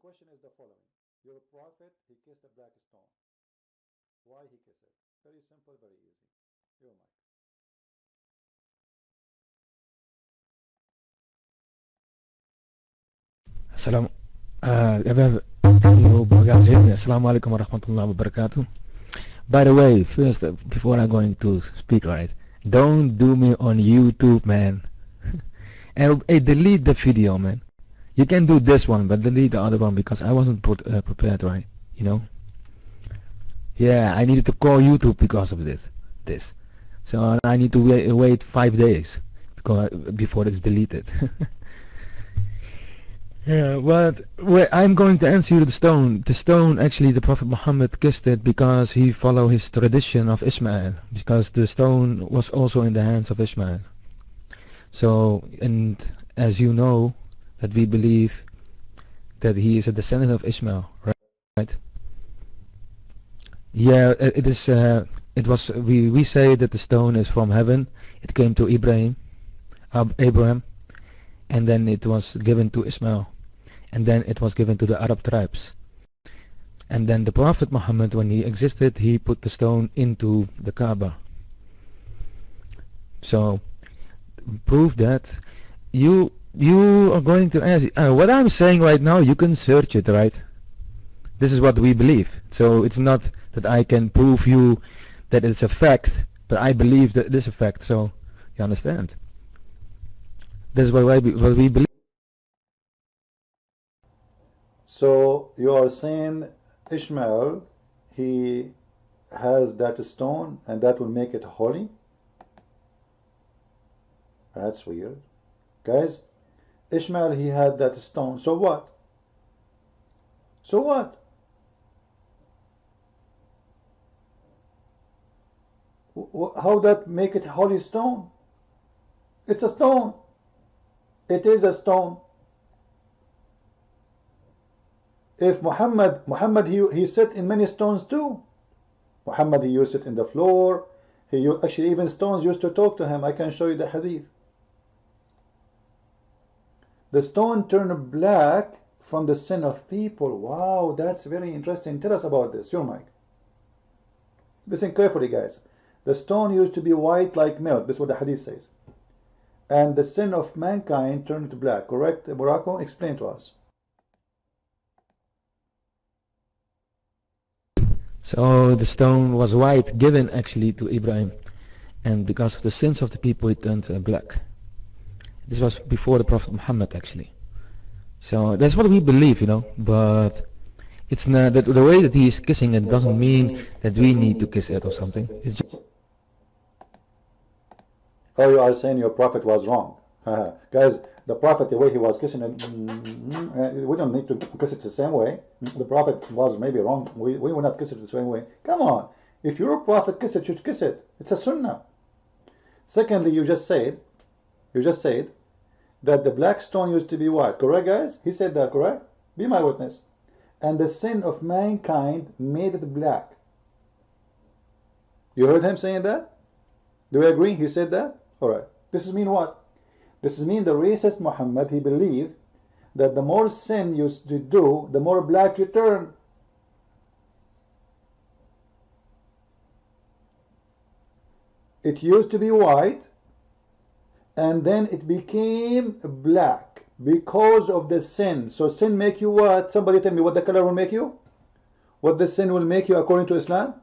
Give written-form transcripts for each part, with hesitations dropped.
question is the following. Your prophet, he kissed a black stone. Why he kissed it? Very simple, very easy. Your mic. السلام يا باب السلام عليكم ورحمة الله وبركاته. By the way, first, before I'm going to speak, right, don't do me on YouTube, man. And hey, delete the video, man. You can do this one, but delete the other one because I wasn't prepared, right? You know? Yeah, I needed to call YouTube because of this. So I need to wait 5 days before it's deleted. Yeah, but I'm going to answer you the stone. The stone, actually, the Prophet Muhammad kissed it because he followed his tradition of Ismail, because the stone was also in the hands of Ismail. So, and as you know, that we believe that he is a descendant of Ismail, right? Yeah, it is. It was. We say that the stone is from heaven. It came to Abraham, and then it was given to Ismail. And then it was given to the Arab tribes. And then the Prophet Muhammad, when he existed, he put the stone into the Kaaba. So, prove that you are going to ask, what I'm saying right now, you can search it, right? This is what we believe. So it's not that I can prove you that it's a fact, but I believe that it is a fact. So, you understand? This is what we believe. So you are saying Ishmael, he has that stone and that will make it holy? That's weird. Guys, Ishmael, he had that stone. So what? So what? How that make it holy stone? It's a stone. It is a stone. If Muhammad he sit in many stones too. Muhammad, he used it in the floor. Actually, even stones used to talk to him. I can show you the hadith. The stone turned black from the sin of people. Wow, that's very interesting. Tell us about this. Your mic. Listen carefully, guys. The stone used to be white like milk. This is what the hadith says. And the sin of mankind turned to black. Correct, Morocco? Explain to us. So the stone was white, given actually to Ibrahim, and because of the sins of the people it turned black. This was before the Prophet Muhammad actually. So that's what we believe, you know, but it's not that the way that he is kissing it doesn't mean that we need to kiss it or something. It's just Oh, you are saying your prophet was wrong. Guys, the prophet, the way he was kissing it, we don't need to kiss it the same way. The prophet was maybe wrong. We will not kiss it the same way. Come on. If you're a prophet, kiss it, you kiss it. It's a sunnah. Secondly, you just said that the black stone used to be white. Correct, guys? He said that, correct? Be my witness. And the sin of mankind made it black. You heard him saying that? Do we agree? He said that? Alright. This mean what? This mean the racist Muhammad, he believed that the more sin you do, the more black you turn. It used to be white, and then it became black because of the sin. So sin make you what? Somebody tell me what the color will make you? What the sin will make you according to Islam?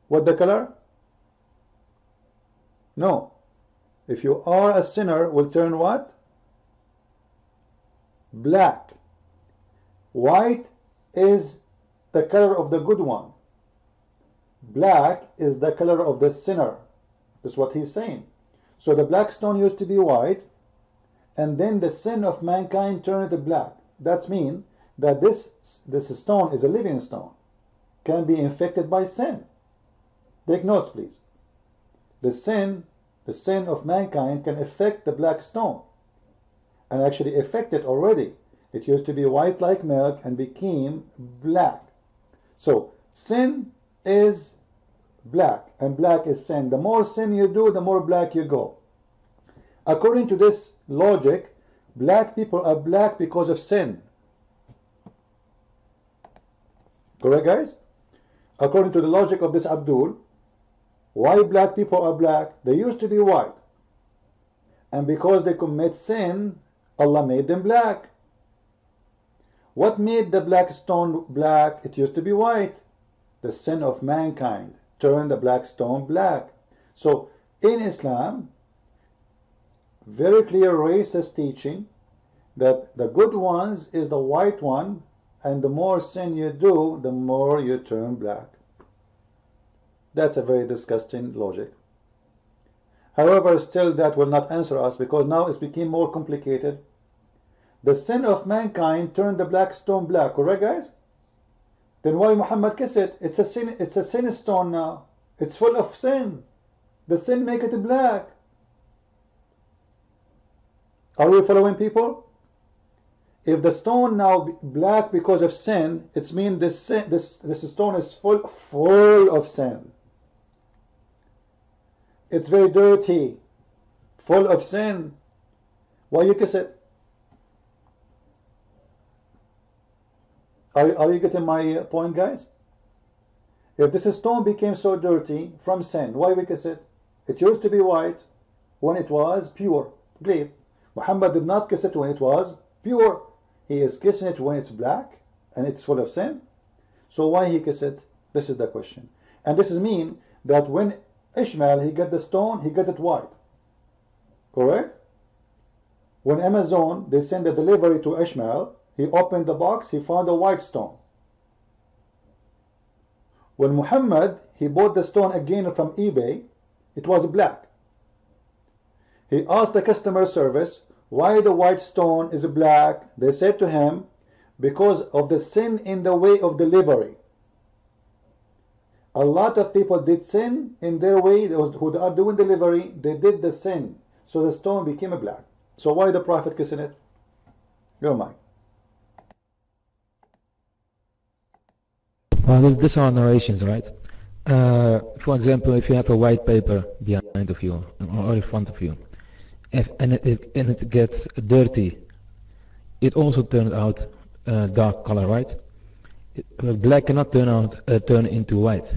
What the color? No. If you are a sinner, will turn what? Black. White is the color of the good one. Black is the color of the sinner. That's what he's saying. So the black stone used to be white, and then the sin of mankind turned it black. That means that this stone is a living stone, can be infected by sin. Take notes, please. The sin of mankind can affect the black stone, and actually affected already. It used to be white like milk and became black. So sin is black, and black is sin. The more sin you do, the more black you go. According to this logic, Black people are black because of sin. Correct, guys? According to the logic of this Abdul, why black people are black? They used to be white. And because they commit sin, Allah made them black. What made the black stone black? It used to be white. The sin of mankind turned the black stone black. So in Islam, very clear racist teaching that the good ones is the white one, and the more sin you do, the more you turn black. That's a very disgusting logic. However, still that will not answer us, because now it's became more complicated. The sin of mankind turned the black stone black, correct, guys? Then why Muhammad kiss it? It's a sin stone now. It's full of sin. The sin make it black. Are we following, people? If the stone now black because of sin, it means this stone is full of sin. It's very dirty, full of sin. Why you kiss it? Are you getting my point, guys? If this stone became so dirty from sin, why we kiss it? It used to be white when it was pure, clean. Muhammad did not kiss it when it was pure. He is kissing it when it's black and it's full of sin. So why he kiss it? This is the question. And this is mean that when Ishmael he get the stone, he get it white. Correct? When Amazon they send a delivery to Ishmael, he opened the box, he found a white stone. When Muhammad he bought the stone again from eBay, it was black. He asked the customer service why the white stone is black. They said to him, because of the sin in the way of delivery. A lot of people did sin in their way, who are doing delivery, they did the sin. So the stone became black. So why the Prophet kissing it? Your mind. Well, these are narrations, right? For example, if you have a white paper behind of you or in front of you, and it gets dirty, it also turns out dark color, right? Black cannot turn into white.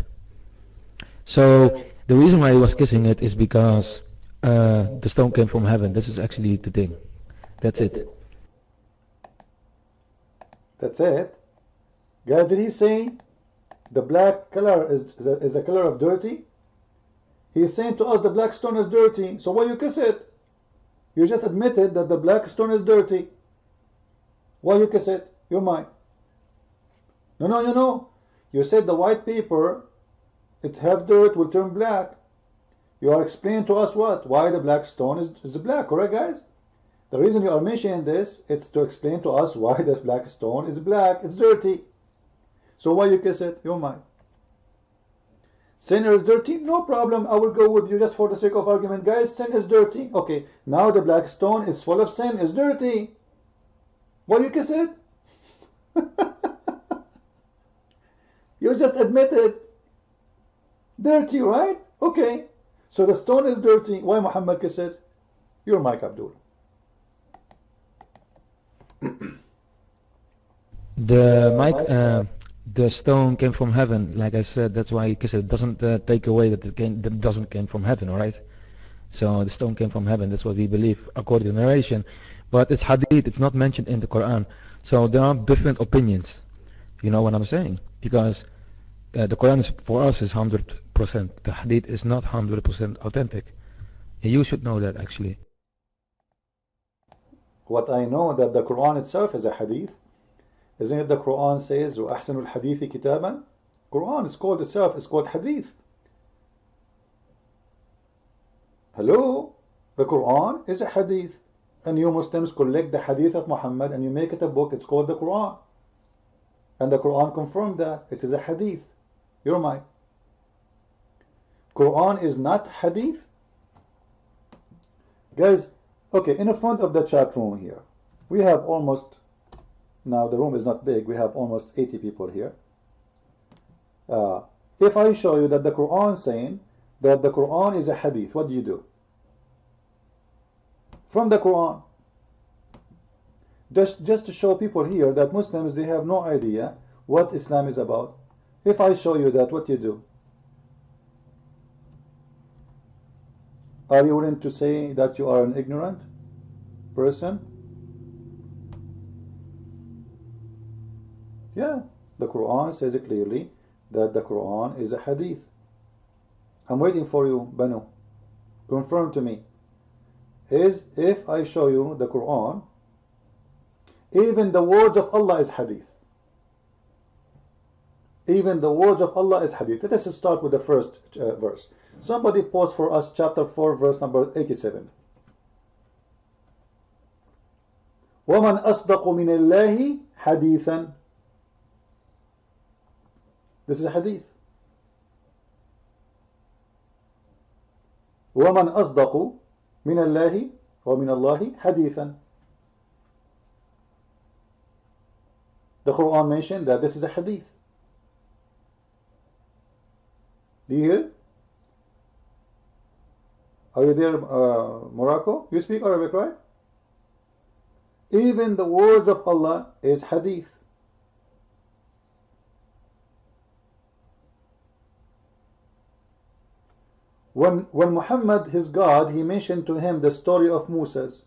So the reason why he was kissing it is because the stone came from heaven. This is actually the thing. That's it. That's it. Guys, did he say the black color is a color of dirty? He's saying to us the black stone is dirty. So why you kiss it? You just admitted that the black stone is dirty. Why you kiss it? You're mine. No. You said the white paper, it have dirt, will turn black. You are explaining to us what? Why the black stone is black, correct, guys? The reason you are mentioning this, it's to explain to us why this black stone is black. It's dirty. So why you kiss it? You're mine. Sin is dirty? No problem. I will go with you just for the sake of argument. Guys, sin is dirty. Okay, now the black stone is full of sin. It's dirty. Why you kiss it? You just admitted. Dirty, right? Okay. So the stone is dirty. Why Muhammad kiss it? You're Mike Abdul. The stone came from heaven, like I said. That's why he kissed it. Doesn't take away that it doesn't came from heaven, all right? So the stone came from heaven. That's what we believe according to the narration. But it's hadith. It's not mentioned in the Quran. So there are different opinions. You know what I'm saying? Because the Quran is, for us, is 100%. The hadith is not 100% authentic. And you should know that, actually. What I know that the Quran itself is a hadith. Isn't it the Quran says وَأَحْسَنُ الْحَدِيثِ كِتَابًا? Quran is called itself, it's called hadith. Hello? The Quran is a hadith. And you Muslims collect the hadith of Muhammad and you make it a book, it's called the Quran. And the Quran confirmed that it is a hadith. You're mine. Quran is not hadith. Guys, okay, in the front of the chat room here, we have almost, now the room is not big, we have almost 80 people here. If I show you that the Quran is saying that the Quran is a hadith, what do you do? From the Quran. Just to show people here that Muslims, they have no idea what Islam is about. If I show you that, what you do? Are you willing to say that you are an ignorant person? Yeah, the Quran says it clearly that the Quran is a hadith. I'm waiting for you, Banu. Confirm to me. Is if I show you the Quran, even the words of Allah is hadith. Even the words of Allah is hadith. Let us start with the first verse. Somebody post for us chapter 4 verse number 87. وَمَنْ أَصْدَقُ مِنَ اللَّهِ حَدِيثًا. This is a hadith. وَمَنْ أَصْدَقُ مِنَ اللَّهِ وَمِنَ اللَّهِ حَدِيثًا. The Quran mentioned that this is a hadith. Do you hear? Are you there, Morocco? You speak Arabic, right? Even the words of Allah is hadith. When Muhammad, his God, he mentioned to him the story of Moses,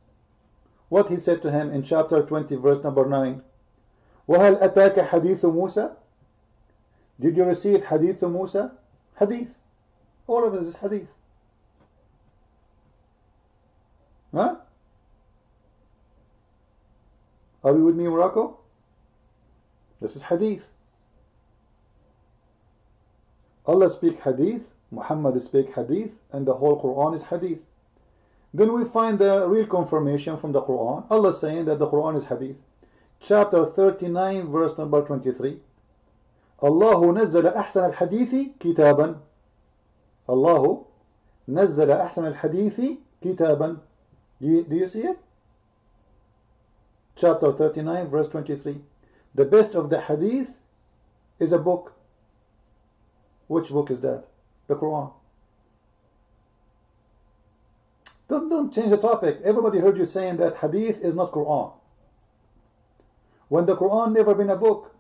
what he said to him in chapter 20, verse number 9. وَهَلْ أَتَاكَ حَدِيثُ مُوسَى. Did you receive hadith Musa? Hadith. All of it is hadith. Huh? Are you with me, Morocco? This is hadith. Allah speak hadith, Muhammad speak hadith, and the whole Quran is hadith. Then we find the real confirmation from the Quran. Allah saying that the Quran is hadith. Chapter 39, verse number 23. الله نزل أحسن الحديث كتابا. الله نزل أحسن الحديث كتابا. Do you see it? Chapter 39, verse 23. The best of the hadith is a book. Which book is that? The Quran. Don't change the topic. Everybody heard you saying that hadith is not Quran. When the Quran never been a book.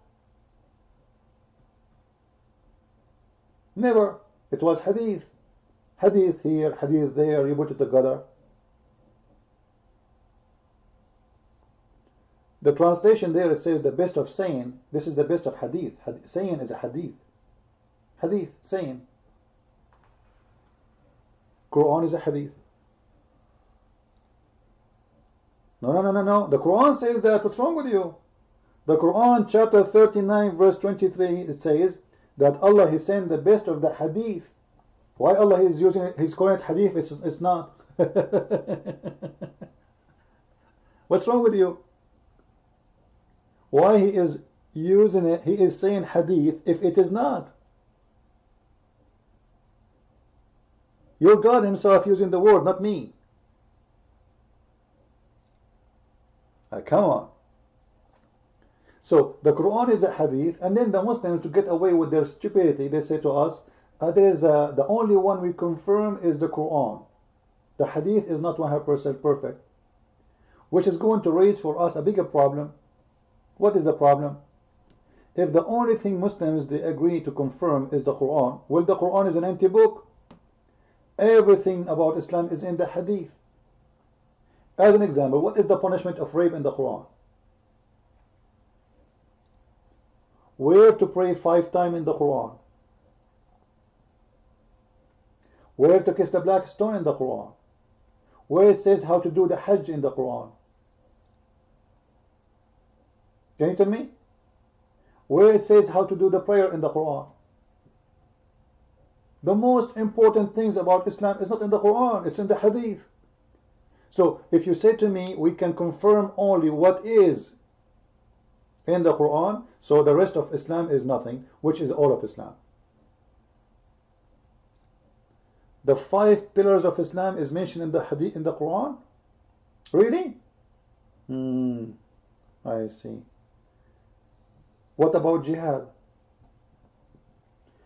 Never. It was hadith. Hadith here, hadith there, you put it together. The translation there, it says the best of saying. This is the best of hadith. Saying is a hadith. Hadith, saying. Quran is a hadith. No. The Quran says that. What's wrong with you? The Quran, chapter 39, verse 23, it says that Allah, He sent the best of the hadith. Why Allah is using it? He's calling it hadith. It's not. What's wrong with you? Why He is using it? He is saying hadith if it is not. Your God Himself using the word, not me. Come on. So the Quran is a hadith, and then the Muslims, to get away with their stupidity, they say to us, the only one we confirm is the Quran. The hadith is not 100% perfect, which is going to raise for us a bigger problem. What is the problem? If the only thing Muslims they agree to confirm is the Quran, well, the Quran is an empty book. Everything about Islam is in the hadith. As an example, what is the punishment of rape in the Quran? Where to pray 5 times in the Quran? Where to kiss the black stone in the Quran? Where it says how to do the Hajj in the Quran? Can you tell me? Where it says how to do the prayer in the Quran? The most important things about Islam is not in the Quran, it's in the Hadith. So if you say to me, we can confirm only what is in the Quran, so the rest of Islam is nothing, which is all of Islam. The 5 pillars of Islam is mentioned in the Hadith in the Quran? Really? I see. What about jihad?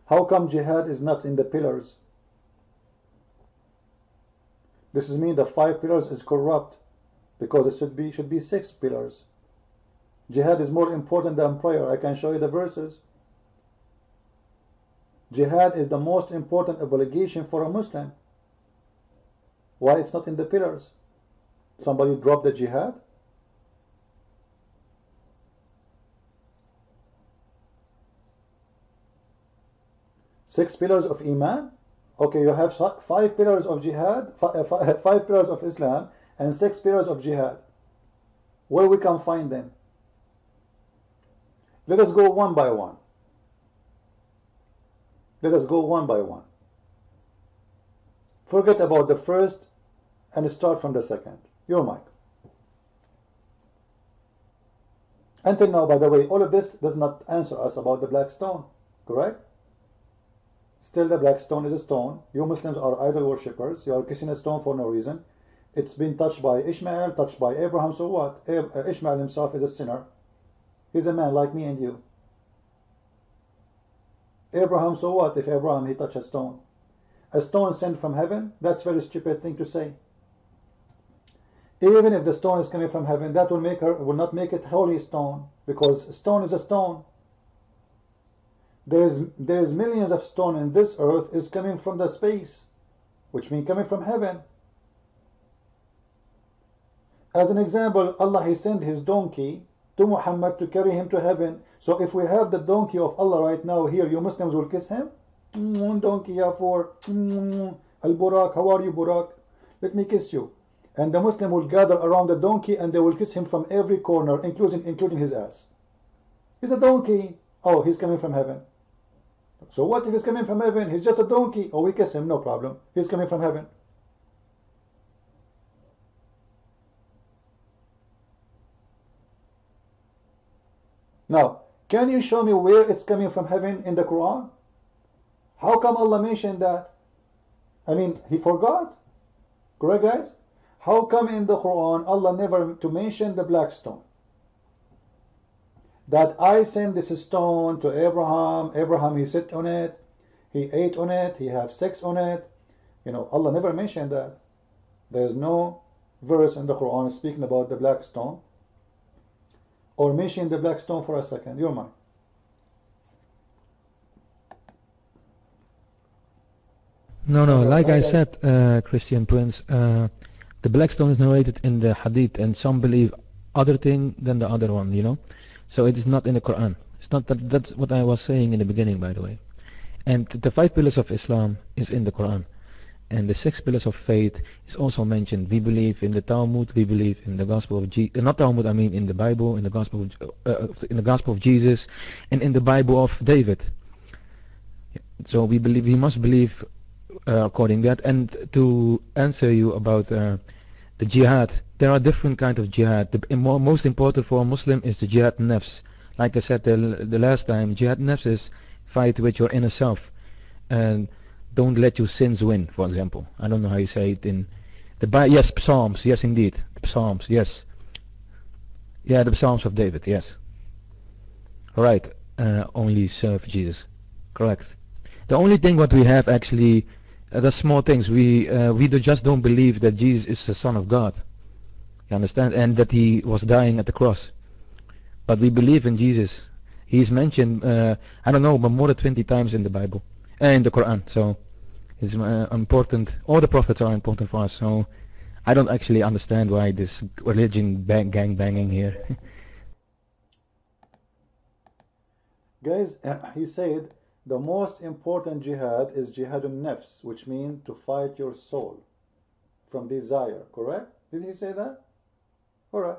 How come jihad is not in the pillars? This is mean the 5 pillars is corrupt, because it should be 6 pillars. Jihad is more important than prayer. I can show you the verses. Jihad is the most important obligation for a Muslim. Why it's not in the pillars? Somebody dropped the jihad? Six pillars of Iman? Okay, you have 5 pillars of jihad, 5 pillars of Islam, and 6 pillars of jihad. Where we can find them? Let us go one by one. Let us go one by one. Forget about the first and start from the second. Your mic. Until now, by the way, all of this does not answer us about the black stone, correct? Still, the black stone is a stone. You Muslims are idol worshippers. You are kissing a stone for no reason. It's been touched by Ishmael, touched by Abraham. So what? Ishmael himself is a sinner. He's a man like me and you. Abraham, so what if Abraham he touched a stone? A stone sent from heaven? That's a very stupid thing to say. Even if the stone is coming from heaven, that will not make it holy stone, because a stone is a stone. There's millions of stone in this earth is coming from the space, which means coming from heaven. As an example, Allah he sent his donkey to Muhammad to carry him to heaven. So if we have the donkey of Allah right now here, you Muslims will kiss him. Donkey ya for Al Burak, how are you Burak? Let me kiss you. And the Muslim will gather around the donkey and they will kiss him from every corner, including his ass. He's a donkey. Oh, he's coming from heaven. So what if he's coming from heaven? He's just a donkey. Oh, we kiss him, no problem. He's coming from heaven. Now, can you show me where it's coming from heaven in the Quran? How come Allah mentioned that? I mean, he forgot. Correct, guys? How come in the Quran Allah never to mention the black stone? That I send this stone to Abraham. Abraham, he sit on it. He ate on it. He have sex on it. You know, Allah never mentioned that. There is no verse in the Quran speaking about the black stone. Or mention the black stone for a second. Your mind. No, like I said, Christian Prince, the black stone is narrated in the Hadith, and some believe other thing than the other one, you know. So it is not in the Quran. It's not that. That's what I was saying in the beginning, by the way. And the 5 pillars of Islam is in the Quran, and the 6 pillars of faith is also mentioned. We believe in the Talmud. We believe in the Gospel of not Talmud. I mean in the Bible, in the Gospel of Jesus, and in the Bible of David. So we must believe according to that. And to answer you about the jihad, there are different kinds of jihad. The most important for a Muslim is the jihad nafs. Like I said the last time, jihad nafs is fight with your inner self and don't let your sins win, for example. I don't know how you say it in the Bible. Yes, Psalms. Yes, indeed. The Psalms. Yes. Yeah, the Psalms of David. Yes. Right. Only serve Jesus. Correct. The only thing what we have actually, the small things, we just don't believe that Jesus is the Son of God. You understand? And that he was dying at the cross. But we believe in Jesus. He's mentioned, I don't know, but more than 20 times in the Bible, in the Quran. So it's important. All the prophets are important for us. So I don't actually understand why this religion gang banging here. Guys, he said the most important jihad is jihadun nafs, which means to fight your soul from desire. Correct? Did he say that? Alright.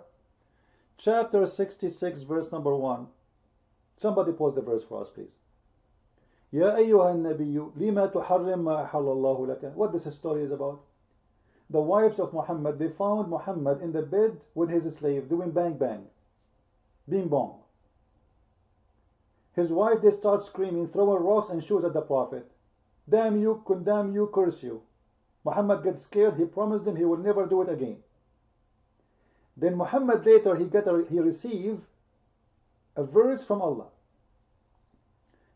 Chapter 66, verse number 1. Somebody pause the verse for us, please. Ya ayyuhan nabiyyu lima tuharrim ma ahallallahu laka. What this story is about? The wives of Muhammad, they found Muhammad in the bed with his slave doing bang bang, bing bong. His wife, they start screaming, throwing rocks and shoes at the Prophet. Damn you, condemn you, curse you. Muhammad gets scared. He promised them he will never do it again. Then Muhammad later, he received a verse from Allah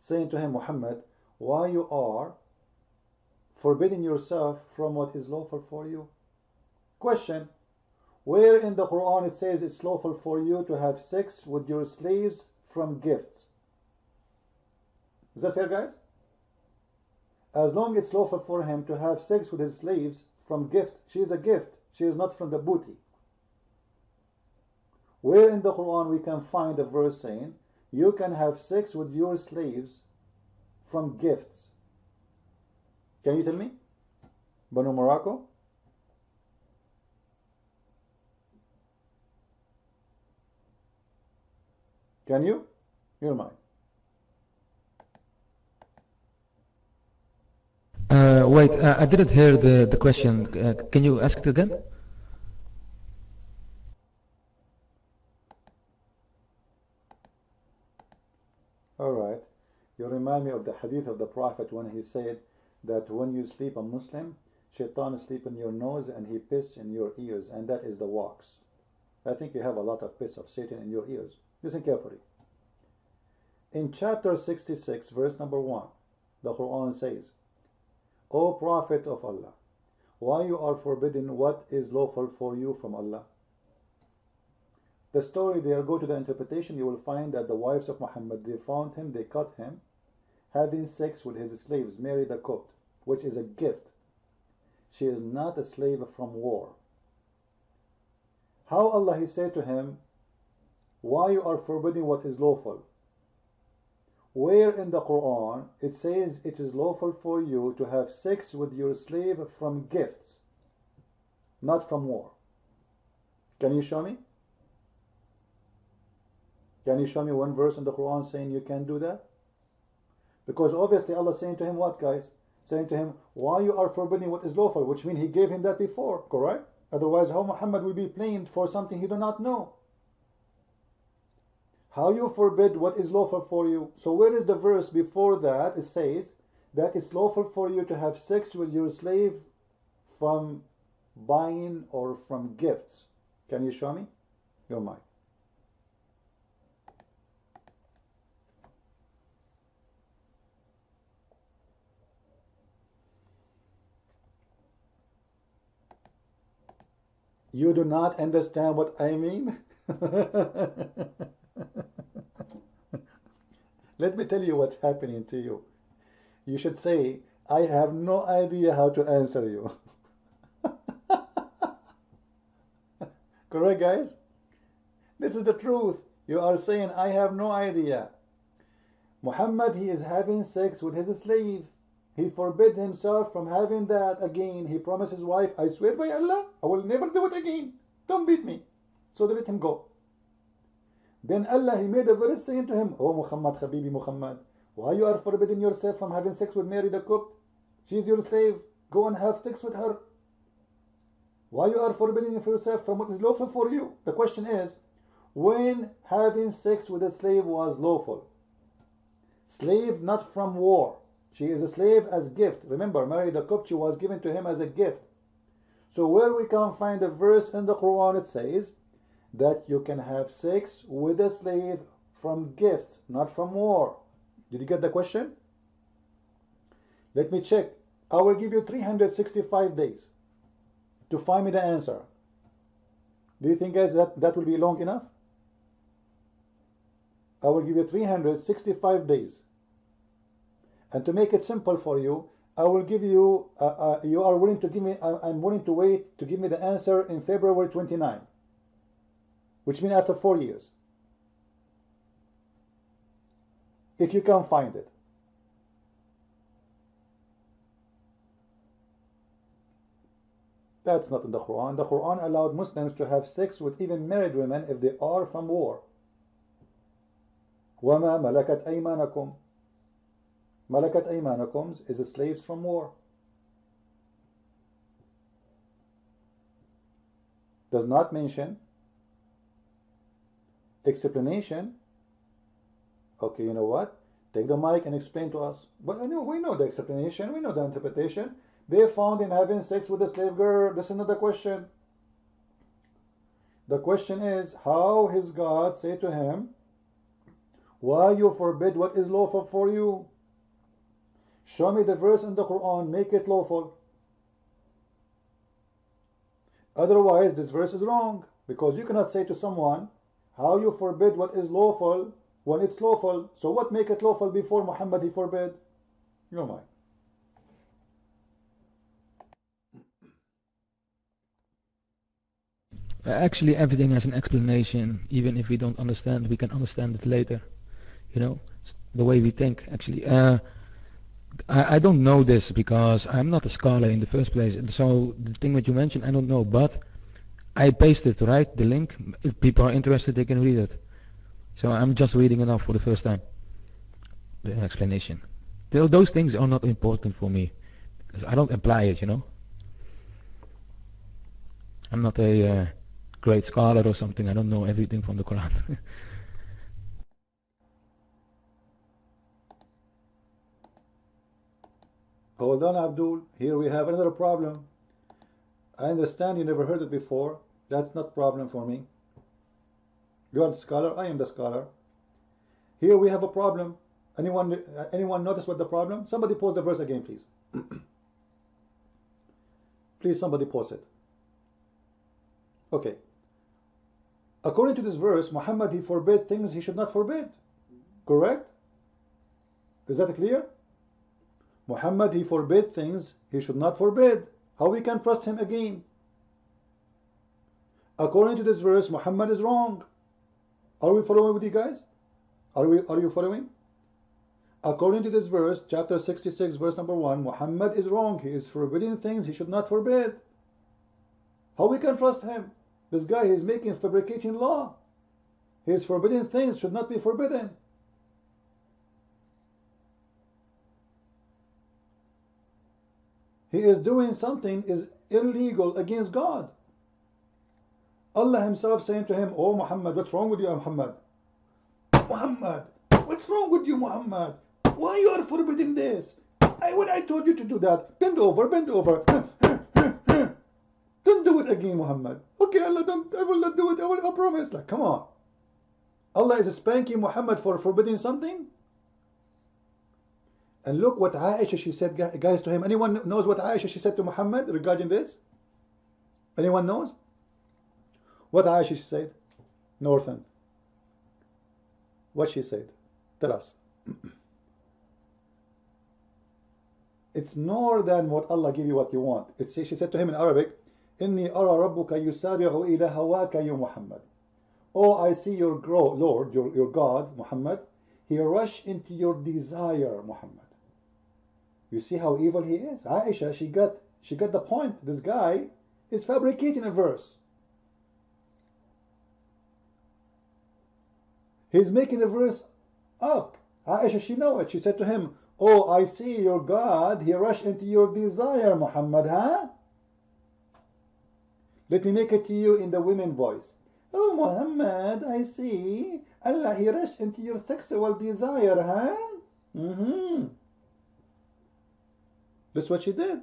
saying to him, Muhammad, why you are forbidding yourself from what is lawful for you? Question, Where in the Quran it says it's lawful for you to have sex with your slaves from gifts? Is that fair, guys? As long as it's lawful for him to have sex with his slaves from gift, she is a gift. She is not from the booty. Where in the Quran we can find a verse saying you can have sex with your slaves from gifts? Can you tell me? Banu Morocco? Can you? You're mine. Wait, I didn't hear the question. Can you ask it again? Alright. You remind me of the hadith of the Prophet when he said that when you sleep a Muslim, Shaitan sleep in your nose and he piss in your ears, and that is the wax. I think you have a lot of piss of Satan in your ears. Listen carefully. In chapter 66, verse number 1, the Quran says, O Prophet of Allah, why you are forbidden what is lawful for you from Allah? The story there, go to the interpretation, you will find that the wives of Muhammad, they found him, they caught him having sex with his slaves, married a cook, which is a gift. She is not a slave from war. How Allah he said to him, why you are forbidding what is lawful? Where in the Quran it says it is lawful for you to have sex with your slave from gifts, not from war? Can you show me? Can you show me one verse in the Quran saying you can do that? Because obviously Allah is saying to him what, guys? Saying to him, why you are forbidding what is lawful? Which means he gave him that before, correct? Otherwise how Muhammad will be blamed for something he do not know? How you forbid what is lawful for you? So where is the verse before that? It says that it's lawful for you to have sex with your slave from buying or from gifts. Can you show me? Your mic. You do not understand what I mean? Let me tell you what's happening to you. You should say, I have no idea how to answer you. Correct, guys? This is the truth. You are saying, I have no idea. Muhammad, he is having sex with his slave. He forbid himself from having that again. He promised his wife, I swear by Allah, I will never do it again. Don't beat me. So they let him go. Then Allah, he made a verse saying to him, Oh Muhammad, Habibi Muhammad, why you are forbidding yourself from having sex with Mary the cook? She is your slave. Go and have sex with her. Why you are forbidding yourself from what is lawful for you? The question is, when having sex with a slave was lawful? Slave not from war. She is a slave as gift. Remember, Mary the cook, she was given to him as a gift. So where we can find a verse in the Quran, it says that you can have sex with a slave from gifts, not from war. Did you get the question? Let me check. I will give you 365 days to find me the answer. Do you think, guys, that will be long enough? I will give you 365 days. And to make it simple for you, I will give you, you are willing to give me, I'm willing to wait to give me the answer in February 29, which means after 4 years. If you can find it. That's not in the Quran. The Quran allowed Muslims to have sex with even married women if they are from war. وَمَا مَلَكَتْ أَيْمَانَكُمْ. Malakat Aymanakum is slaves from war. Does not mention explanation. Okay, you know what? Take the mic and explain to us. But we know the explanation, we know the interpretation. They found him having sex with a slave girl. This is another question. The question is, how his God say to him, why you forbid what is lawful for you? Show me the verse in the Quran, make it lawful. Otherwise, this verse is wrong, because you cannot say to someone, how you forbid what is lawful when it's lawful. So what make it lawful before Muhammad he forbid? Your mind. Actually, everything has an explanation. Even if we don't understand, we can understand it later. You know, the way we think. Actually, I don't know this because I'm not a scholar in the first place. So the thing that you mentioned, I don't know. But I pasted, right, the link. If people are interested, they can read it. So I'm just reading it out for the first time. The explanation. Those things are not important for me. Because I don't apply it, you know. I'm not a great scholar or something. I don't know everything from the Quran. Hold on, Abdul. Here we have another problem. I understand you never heard it before. That's not problem for me. You are the scholar, I am the scholar. Here we have a problem. Anyone notice what the problem? Somebody pause the verse again, please. Please, somebody pause it. Okay. According to this verse, Muhammad, he forbid things he should not forbid. Correct? Is that clear? Muhammad, he forbid things he should not forbid. How we can trust him again? According to this verse, Muhammad is wrong. Are we following with you guys? Are you following? According to this verse, chapter 66, verse number 1, Muhammad is wrong. He is forbidding things he should not forbid. How we can trust him? This guy is fabricating law. He is forbidding things should not be forbidden. He is doing something is illegal against God. Allah himself saying to him, oh Muhammad, what's wrong with you, Muhammad? Muhammad, what's wrong with you, Muhammad? Why you are forbidding this? When I told you to do that, bend over, bend over. Don't do it again, Muhammad. Okay, Allah, I will not do it. I promise. Like, come on. Allah is spanking Muhammad for forbidding something? And look what Aisha, she said, guys, to him. Anyone knows what Aisha, she said to Muhammad regarding this? Anyone knows? What Aisha, she said? Northern. What she said? Tell us. It's more than what Allah give you what you want. She said to him in Arabic, إِنِّي أَرَى رَبُّكَ يُسَارِعُ إِلَى هَوَاكَ يَا Muhammad. Oh, I see your Lord, your God, Muhammad. He rush into your desire, Muhammad. You see how evil he is? Aisha, she got the point. This guy is fabricating a verse. He's making a verse up. Aisha, she know it. She said to him, oh, I see your God. He rushed into your desire, Muhammad, huh? Let me make it to you in the women voice. Oh, Muhammad, I see. Allah, he rushed into your sexual desire, huh? That's what she did.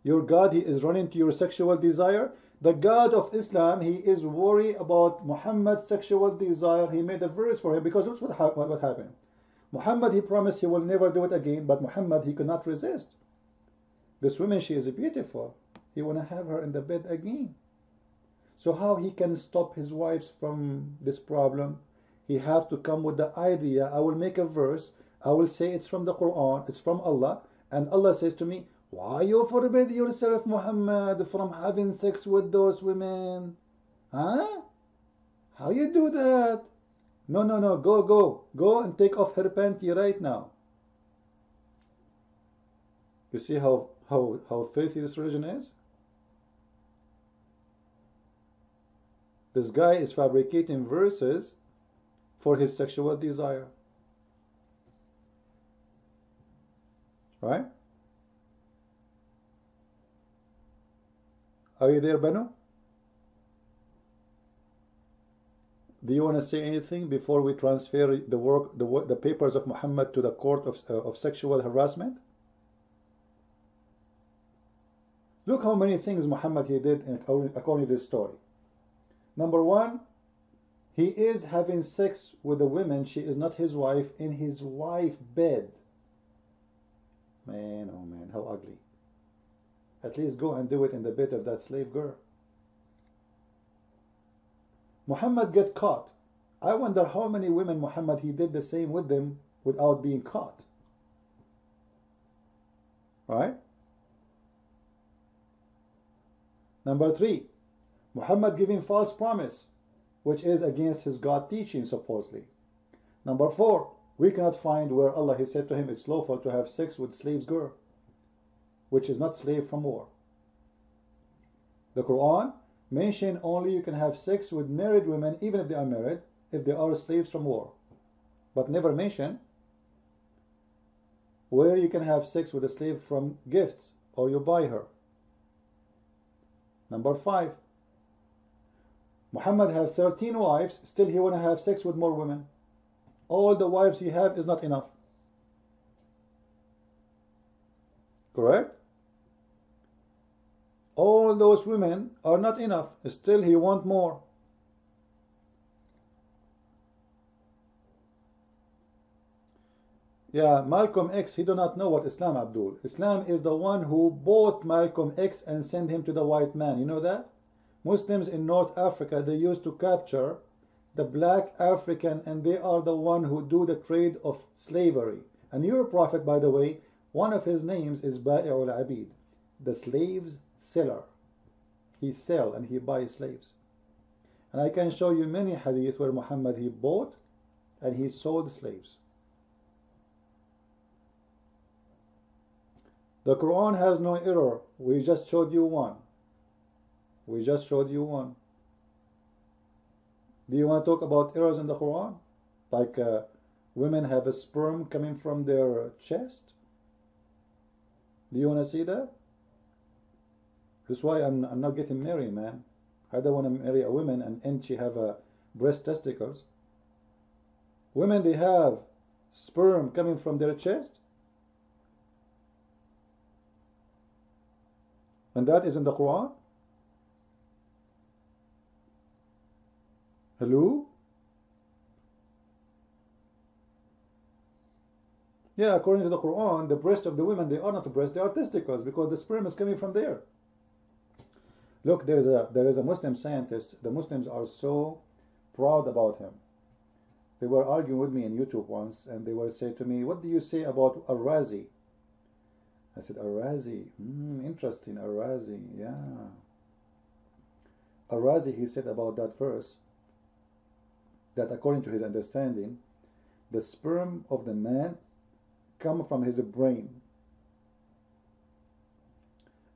Your God, he is running to your sexual desire. The God of Islam, he is worried about Muhammad's sexual desire. He made a verse for him because that's what happened. Muhammad, he promised he will never do it again, but Muhammad, he could not resist. This woman, she is beautiful. He want to have her in the bed again. So how he can stop his wives from this problem? He have to come with the idea, I will make a verse, I will say it's from the Qur'an, it's from Allah, and Allah says to me, why you forbid yourself, Muhammad, from having sex with those women? Huh? How you do that? No, go and take off her panty right now. You see how filthy this religion is? This guy is fabricating verses for his sexual desire. Right? Are you there, Banu? Do you want to say anything before we transfer the papers of Muhammad to the court of sexual harassment? Look how many things Muhammad he did according to this story. Number one, he is having sex with a woman, she is not his wife, in his wife's bed. Man, oh man, how ugly. At least go and do it in the bed of that slave girl. Muhammad get caught. I wonder how many women Muhammad he did the same with them without being caught. Right? Number 3, Muhammad giving false promise, which is against his God teaching supposedly. Number 4, we cannot find where Allah he said to him it's lawful to have sex with slave's girl, which is not slave from war. The Quran mention only you can have sex with married women even if they are married, if they are slaves from war, but never mention where you can have sex with a slave from gifts or you buy her. Number 5, Muhammad have 13 wives, still he want to have sex with more women. All the wives he have is not enough. Correct? All those women are not enough, still he want more. Yeah, Malcolm X, he do not know what Islam, Abdul. Islam is the one who bought Malcolm X and sent him to the white man. You know that? Muslims in North Africa, they used to capture the black African and they are the one who do the trade of slavery. And your prophet, by the way, one of his names is Ba'i'ul Abid, the slaves seller. He sell and he buy slaves. And I can show you many hadith where Muhammad he bought and he sold slaves. The Quran has no error. We just showed you one. We just showed you one. Do you want to talk about errors in the Quran? Like women have a sperm coming from their chest? Do you want to see that? That's why I'm not getting married, man. I don't want to marry a woman and she have a breast testicles. Women, they have sperm coming from their chest. And that is in the Quran. Hello? Yeah, according to the Quran, the breast of the women, they are not breasts, they are testicles because the sperm is coming from there. Look, there is a Muslim scientist. The Muslims are so proud about him. They were arguing with me on YouTube once and they were saying to me, what do you say about Al-Razi? I said, Al-Razi, interesting, Al-Razi, yeah. Al-Razi, he said about that verse, that according to his understanding, the sperm of the man come from his brain.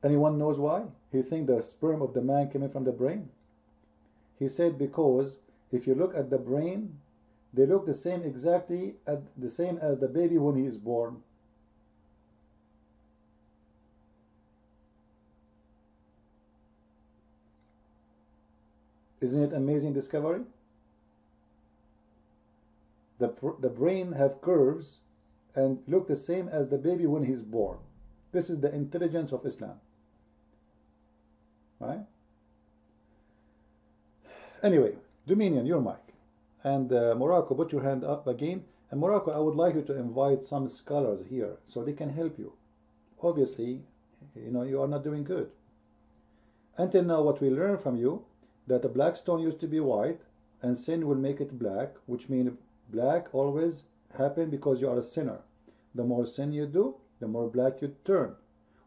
Anyone knows why? He thinks the sperm of the man coming from the brain. He said because if you look at the brain, they look the same exactly the same as the baby when he is born. Isn't it amazing discovery? The brain have curves and look the same as the baby when he's born. This is the intelligence of Islam. Right? Anyway, Dominion, your mic. And Morocco, put your hand up again. And Morocco, I would like you to invite some scholars here so they can help you. Obviously, you know, you are not doing good. Until now, what we learned from you, that a black stone used to be white, and sin will make it black, which means black always happen because you are a sinner. The more sin you do, the more black you turn,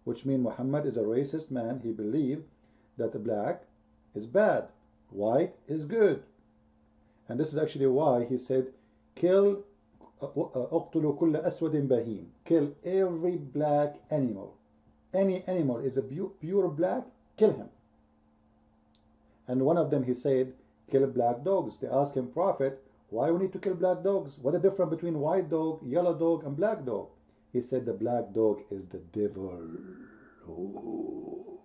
which means Muhammad is a racist man. He believed that black is bad, white is good. And this is actually why he said, kill اقتلوا كل أسود بهيم. Kill every black animal. Any animal is a pure black, kill him. And one of them, he said, kill black dogs. They asked him, Prophet, why we need to kill black dogs? What is the difference between white dog, yellow dog, and black dog? He said, the black dog is the devil. Oh.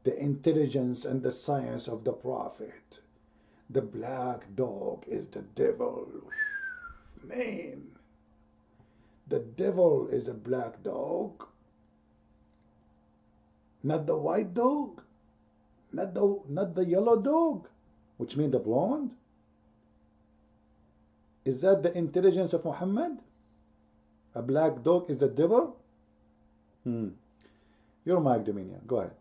The intelligence and the science of the Prophet. The black dog is the devil. Man, the devil is a black dog, not the white dog, not the yellow dog, which means the blonde. Is that the intelligence of Muhammad? A black dog is the devil? Your mic, Dominia. Go ahead.